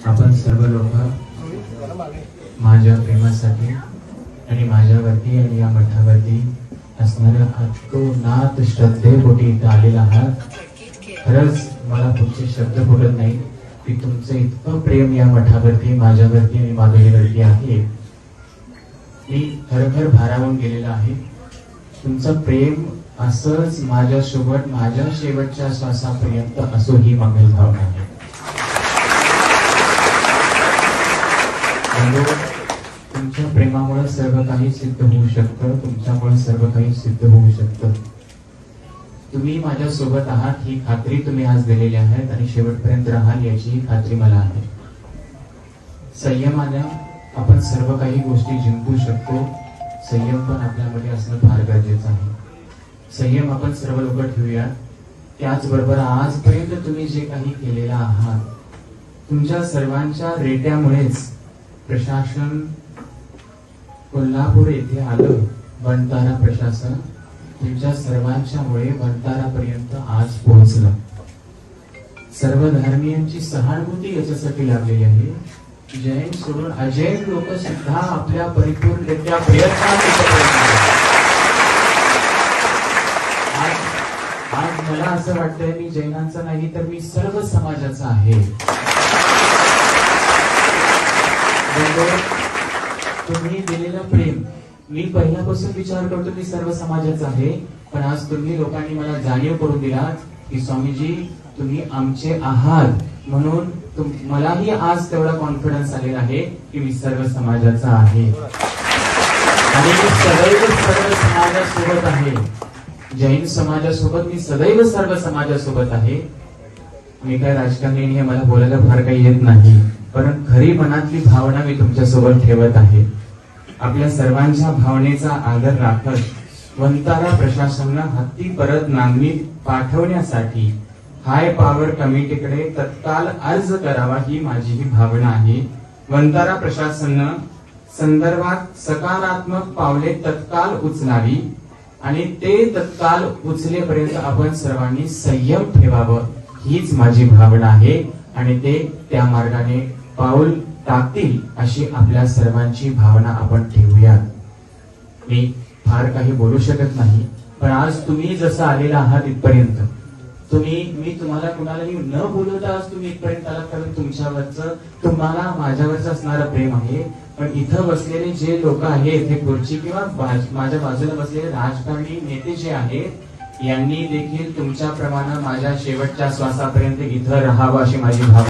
आपण सर्व लोक माझ्या प्रेमासाठी आणि माझ्यावरती आणि या मठावरती असणाऱ्या अतोनात श्रद्धेपोटी इथं आलेला आहात. खरंच मला तुमचे शब्द बोलत नाही की तुमचं इतकं प्रेम या मठावरती, माझ्यावरती आणि माधुरीवरती आहे. मी खरोखर भारावून गेलेला आहे. तुमचं प्रेम असंच माझ्यासोबत माझ्या शेवटच्या श्वासापर्यंत असो ही मंगल भावना आहे. तुमच्या प्रेमामुळे सर्व काही सिद्ध होऊ शकतं, तुमच्यामुळे सर्व काही सिद्ध होऊ शकतं. तुम्ही माझ्या सोबत आहात ही खात्री तुम्ही आज दिलेली आहेत आणि शेवटपर्यंत राहाल याची खात्री मला आहे. संयमाने आपण सर्व काही गोष्टी जिंकू शकतो. संयम पण आपल्यामध्ये असणं फार गरजेचं आहे. संयम आपण सर्व लोक ठेवूया. त्याचबरोबर आजपर्यंत तुम्ही जे काही केलेलं आहात, तुमच्या सर्वांच्या रेट्यामुळेच प्रशासन कोल्हापूर येथे आलं. वनतारा प्रशासन तुमच्या सर्वांच्यामुळे वनतारापर्यंत आज पोहोचलं. सर्व धर्मीयांची सहानुभूती याच्यासाठी लाभलेली आहे. जैन सोडून अजैन लोक सुद्धा आपल्या परिपूर्णरित्या आज मला असं वाटतंय मी जैनांचा नाही तर मी सर्व समाजाचा आहे. तुम्ही दिलेलं प्रेम मी पहिल्यापासून विचार करतो मी सर्व समाजाचा आहे. पण आज तुम्ही लोकांनी मला जाणीव करून दिलात की स्वामीजी तुम्ही आमचे आहात. म्हणून मलाही आज तेवढा कॉन्फिडन्स आलेला आहे की मी सर्व समाजाचा आहे आणि मी सदैव सर्व समाजासोबत आहे. जैन समाजासोबत मी सदैव सर्व समाजासोबत आहे. मी काय राजकारणी हे मला बोलायला फार काही येत नाही, पण खरी मनातली भावना मी तुमच्यासोबत ठेवत आहे. आपल्या सर्वांच्या भावनेचा आदर राखत वनतारा प्रशासनानं हत्ती परत नांगणीत पाठवण्यासाठी हाय पॉवर कमिटीकडे तत्काळ अर्ज करावा ही माझी ही भावना आहे. वनतारा प्रशासनानं संदर्भात सकारात्मक पावले तत्काळ उचलावी आणि ते तत्काळ उचलेपर्यंत आपण सर्वांनी संयम ठेवावं हीच माझी भावना आहे आणि ते त्या मार्गाने पाऊल टाकतील अशी आपल्या सर्वांची भावना आपण ठेवूया. मी फार काही बोलू शकत नाही, पण आज तुम्ही जसं आलेला आहात इथपर्यंत, मी तुम्हाला कुणालाही न बोलवता आज तुम्ही इथपर्यंत आलात कारण तुमच्यावरचं तुम्हाला माझ्यावरचं असणारं प्रेम आहे. पण इथं बसलेले जे लोक आहेत हे खुर्ची किंवा माझ्या बाजूला बसलेले राजकारणी नेते जे आहेत यांनी देखील तुमच्याप्रमाणे माझ्या शेवटच्या श्वासापर्यंत इथं राहावं अशी माझी भावना